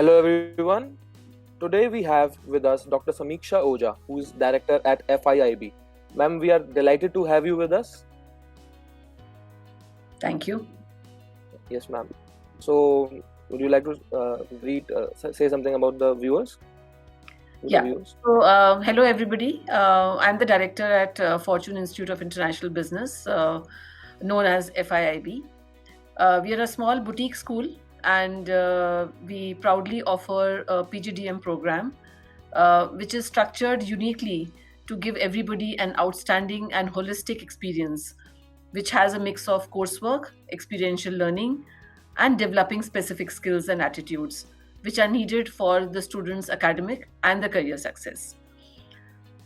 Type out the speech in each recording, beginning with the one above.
Hello everyone. Today we have with us Dr. Samiksha Oja, who is director at FIIB. Ma'am, we are delighted to have you with us. Thank you. Yes, ma'am. So, would you like to say something about the viewers? So, hello everybody. I'm the director at Fortune Institute of International Business, known as FIIB. We are a small boutique school, and we proudly offer a PGDM program, which is structured uniquely to give everybody an outstanding and holistic experience, which has a mix of coursework, experiential learning, and developing specific skills and attitudes, which are needed for the students' academic and the career success.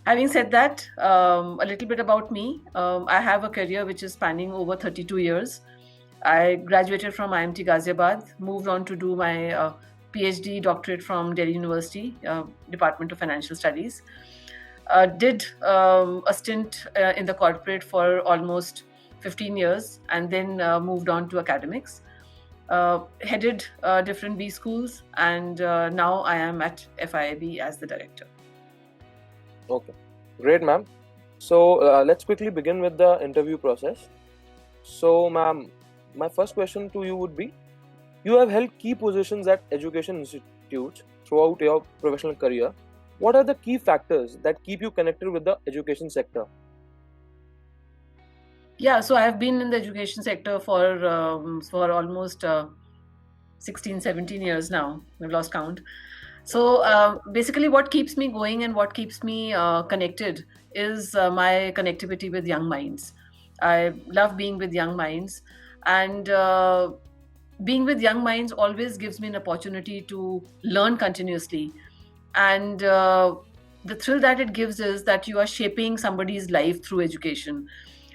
Having said that, a little bit about me. I have a career which is spanning over 32 years. I graduated from IMT Ghaziabad, moved on to do my PhD doctorate from Delhi University, Department of Financial Studies. Did a stint in the corporate for almost 15 years and then moved on to academics. Headed different B schools, and now I am at FIIB as the director. Okay, great, ma'am. So, let's quickly begin with the interview process. So, ma'am, my first question to you would be, you have held key positions at education institutes throughout your professional career. What are the key factors that keep you connected with the education sector? Yeah, so I have been in the education sector for almost 16, 17 years now. I've lost count. So basically, what keeps me going and what keeps me connected is my connectivity with young minds. I love being with young minds, and being with young minds always gives me an opportunity to learn continuously. And the thrill that it gives is that you are shaping somebody's life through education.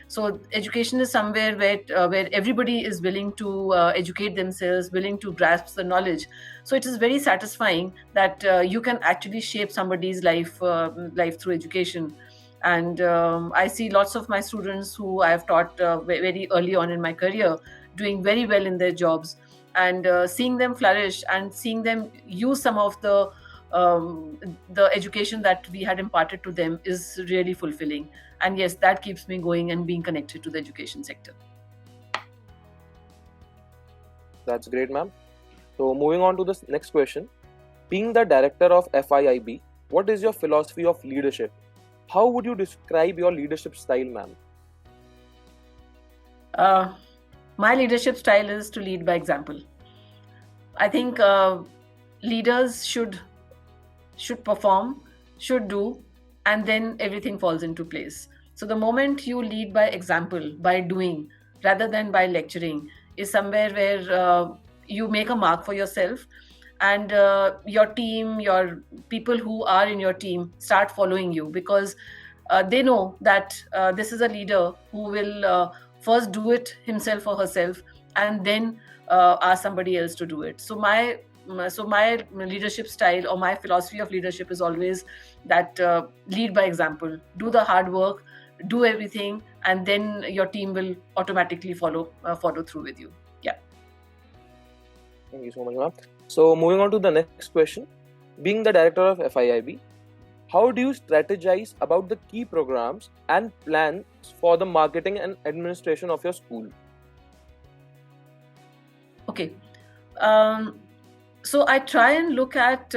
So education is somewhere where everybody is willing to educate themselves, willing to grasp the knowledge. So it is very satisfying that you can actually shape somebody's life through education. And I see lots of my students who I have taught very early on in my career doing very well in their jobs, and seeing them flourish and seeing them use some of the education that we had imparted to them is really fulfilling. And yes, that keeps me going and being connected to the education sector. That's great, ma'am. So, moving on to the next question. Being the director of FIIB, what is your philosophy of leadership? How would you describe your leadership style, ma'am? My leadership style is to lead by example. I think leaders should perform, should do, and then everything falls into place. So the moment you lead by example, by doing, rather than by lecturing, is somewhere where you make a mark for yourself, and your team, your people who are in your team start following you, because they know that this is a leader who will first do it himself or herself, and then ask somebody else to do it. So my leadership style, or my philosophy of leadership, is always that lead by example, do the hard work, do everything, and then your team will automatically follow through with you. Yeah. Thank you so much, ma'am. So, moving on to the next question. Being the director of FIIB, how do you strategize about the key programs and plans for the marketing and administration of your school? Okay. So I try and look at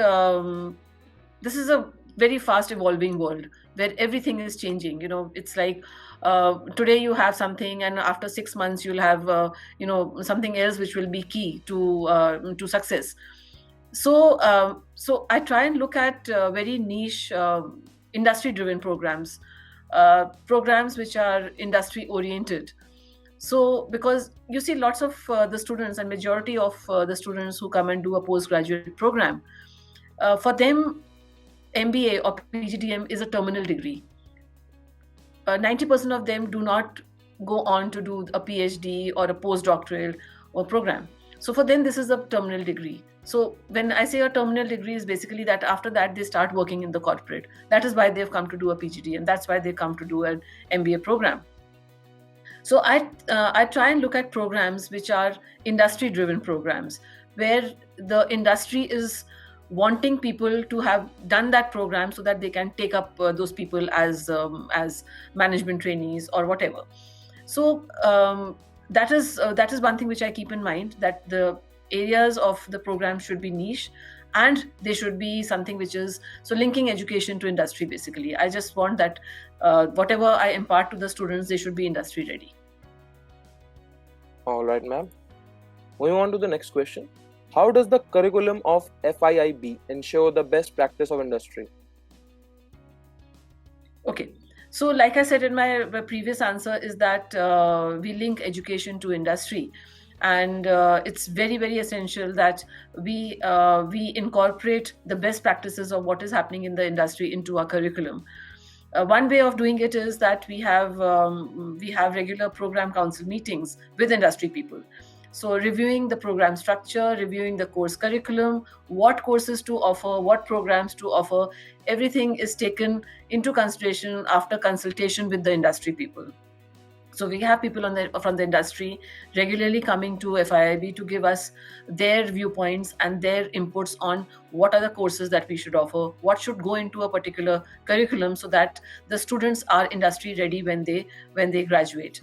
this is a very fast evolving world where everything is changing. It's like today you have something, and after 6 months you'll have something else which will be key to success. So I try and look at very niche industry driven programs, programs which are industry oriented. So, because you see lots of the students, and majority of the students who come and do a postgraduate program, for them, MBA or PGDM is a terminal degree. 90% of them do not go on to do a PhD or a postdoctoral or program. So for them, this is a terminal degree. So when I say a terminal degree, is basically that after that they start working in the corporate. That is why they've come to do a PGD, and that's why they come to do an MBA program. So I try and look at programs which are industry-driven programs, where the industry is wanting people to have done that program so that they can take up those people as management trainees or whatever. So that is one thing which I keep in mind, that the areas of the program should be niche, and they should be something which is so linking education to industry. Basically, I just want that whatever I impart to the students, they should be industry ready. All right, ma'am. Moving on to the next question. How does the curriculum of FIIB ensure the best practice of industry? Okay. So like I said in my previous answer, is that we link education to industry. And it's very, very essential that we incorporate the best practices of what is happening in the industry into our curriculum. One way of doing it is that we have regular program council meetings with industry people. So reviewing the program structure, reviewing the course curriculum, what courses to offer, what programs to offer, everything is taken into consideration after consultation with the industry people. So we have people from the industry regularly coming to FIIB to give us their viewpoints and their inputs on what are the courses that we should offer, what should go into a particular curriculum, so that the students are industry ready when they graduate.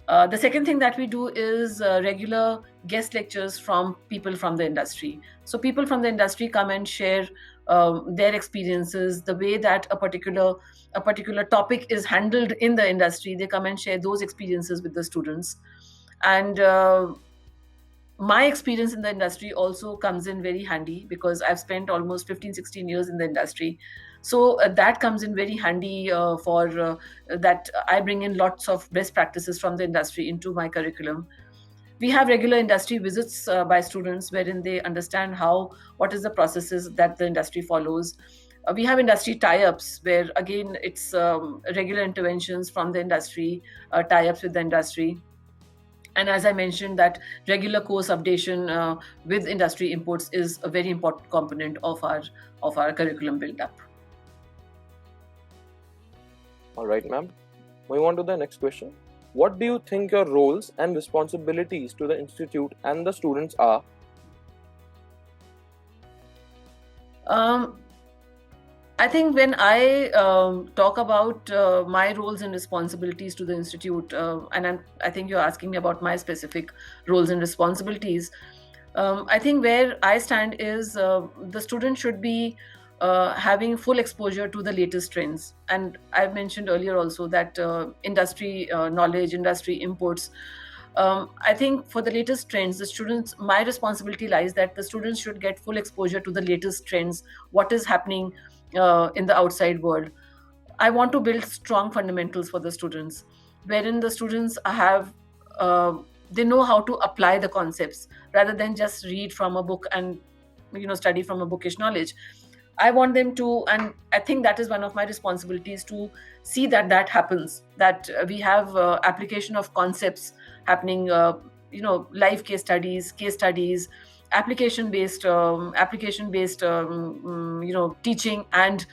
The second thing that we do is regular guest lectures from people from the industry. So people from the industry come and share their experiences, the way that a particular topic is handled in the industry. They come and share those experiences with the students. And my experience in the industry also comes in very handy, because I've spent almost 15-16 years in the industry. So that comes in very handy for that I bring in lots of best practices from the industry into my curriculum. We have regular industry visits by students, wherein they understand what is the processes that the industry follows. We have industry tie-ups, where again it's regular interventions from the industry, tie-ups with the industry. And as I mentioned, that regular course updation with industry inputs is a very important component of our curriculum build-up. All right, ma'am. Moving on to the next question. What do you think your roles and responsibilities to the institute and the students are? I think when I talk about my roles and responsibilities to the institute, and I think you're asking me about my specific roles and responsibilities, I think where I stand is the student should be having full exposure to the latest trends. And I've mentioned earlier also that industry knowledge, industry inputs. I think for the latest trends, my responsibility lies that the students should get full exposure to the latest trends, what is happening in the outside world. I want to build strong fundamentals for the students, wherein the students they know how to apply the concepts rather than just read from a book and study from a bookish knowledge. I want them to, and I think that is one of my responsibilities, to see that happens, that we have application of concepts happening, live case studies, application-based teaching and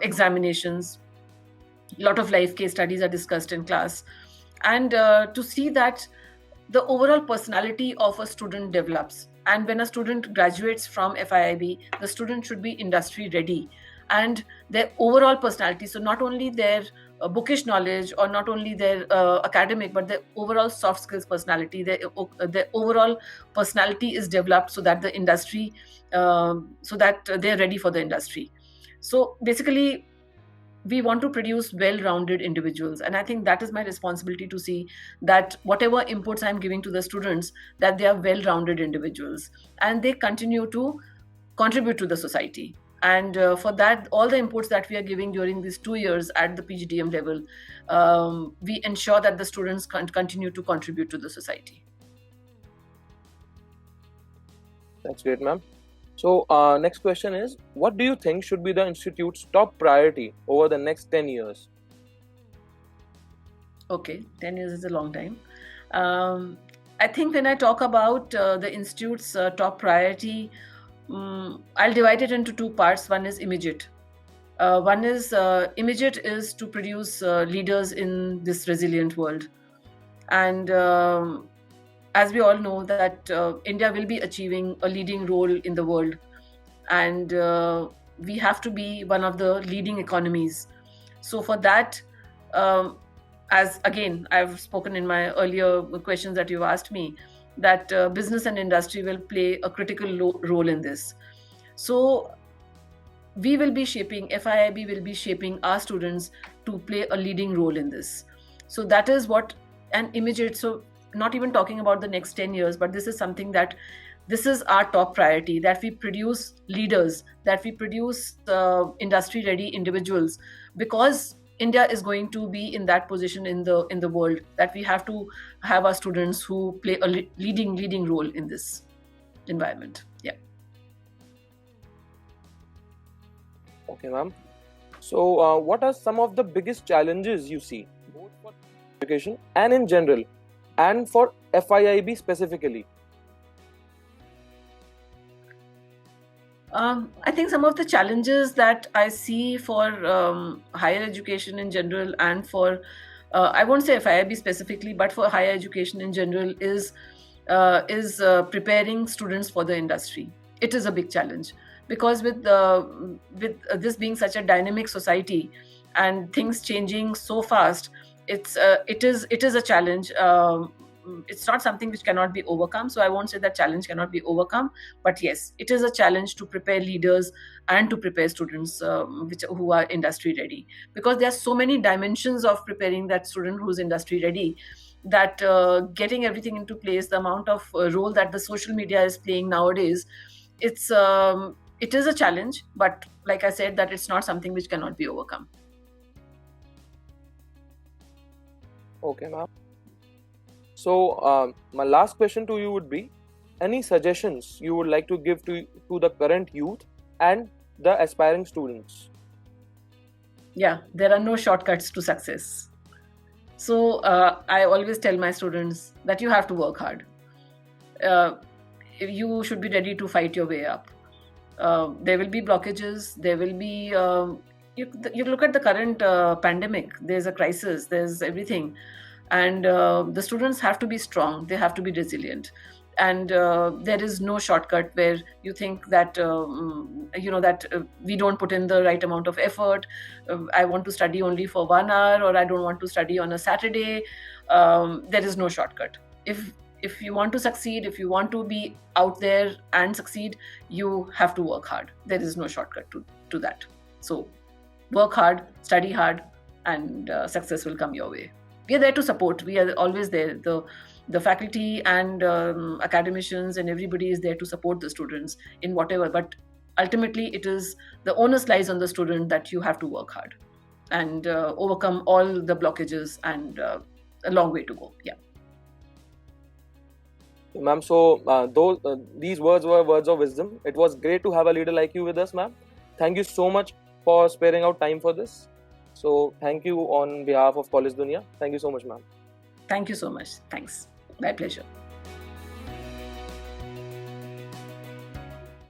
examinations. A lot of live case studies are discussed in class, and to see that the overall personality of a student develops. And when a student graduates from FIIB, the student should be industry ready, and their overall personality, so not only their bookish knowledge or not only their academic, but their overall soft skills personality, their overall personality is developed, so that the industry, so that they're ready for the industry. So basically, we want to produce well-rounded individuals, and I think that is my responsibility, to see that whatever inputs I'm giving to the students, that they are well-rounded individuals and they continue to contribute to the society. And for that, all the inputs that we are giving during these 2 years at the PGDM level, we ensure that the students continue to contribute to the society. That's great, ma'am. So next question is, what do you think should be the institute's top priority over the next 10 years? Okay, 10 years is a long time. I think when I talk about the institute's top priority, I'll divide it into two parts. One is immediate. Immediate is to produce leaders in this resilient world. And as we all know that India will be achieving a leading role in the world, and we have to be one of the leading economies. So for that, um, as again I've spoken in my earlier questions that you've asked me, that business and industry will play a critical role in this. So we will be shaping, FIIB will be shaping our students to play a leading role in this. So that is what an immediate, so not even talking about the next 10 years, but this is something that this is our top priority, that we produce leaders, that we produce industry ready individuals, because India is going to be in that position in the world, that we have to have our students who play a leading role in this environment. Yeah. Okay, ma'am. So, what are some of the biggest challenges you see, both for education and in general, and for FIIB specifically? I think some of the challenges that I see for higher education in general, and for I won't say FIIB specifically, but for higher education in general, is preparing students for the industry. It is a big challenge, because with this being such a dynamic society and things changing so fast, it is a challenge. It's not something which cannot be overcome. So I won't say that challenge cannot be overcome, but yes, it is a challenge to prepare leaders and to prepare students who are industry ready, because there are so many dimensions of preparing that student who's industry ready, that getting everything into place, the amount of role that the social media is playing nowadays, it is a challenge, but like I said, that it's not something which cannot be overcome. Okay, ma'am. So, my last question to you would be, any suggestions you would like to give to the current youth and the aspiring students? Yeah, there are no shortcuts to success. So I always tell my students that you have to work hard. You should be ready to fight your way up. There will be blockages. There will be. You look at the current pandemic. There's a crisis. There's everything, and the students have to be strong. They have to be resilient, and there is no shortcut where you think that that we don't put in the right amount of effort. I want to study only for 1 hour, or I don't want to study on a Saturday. There is no shortcut. If you want to succeed, if you want to be out there and succeed, you have to work hard. There is no shortcut to that. So work hard, study hard, and success will come your way. We are there to support. We are always there. The faculty and academicians and everybody is there to support the students in whatever. But ultimately, it is the onus lies on the student that you have to work hard and overcome all the blockages, and a long way to go. Yeah. Ma'am, so these words were words of wisdom. It was great to have a leader like you with us, ma'am. Thank you so much for sparing out time for this. So thank you on behalf of College Dunia. Thank you so much, ma'am. Thank you so much. Thanks. My pleasure.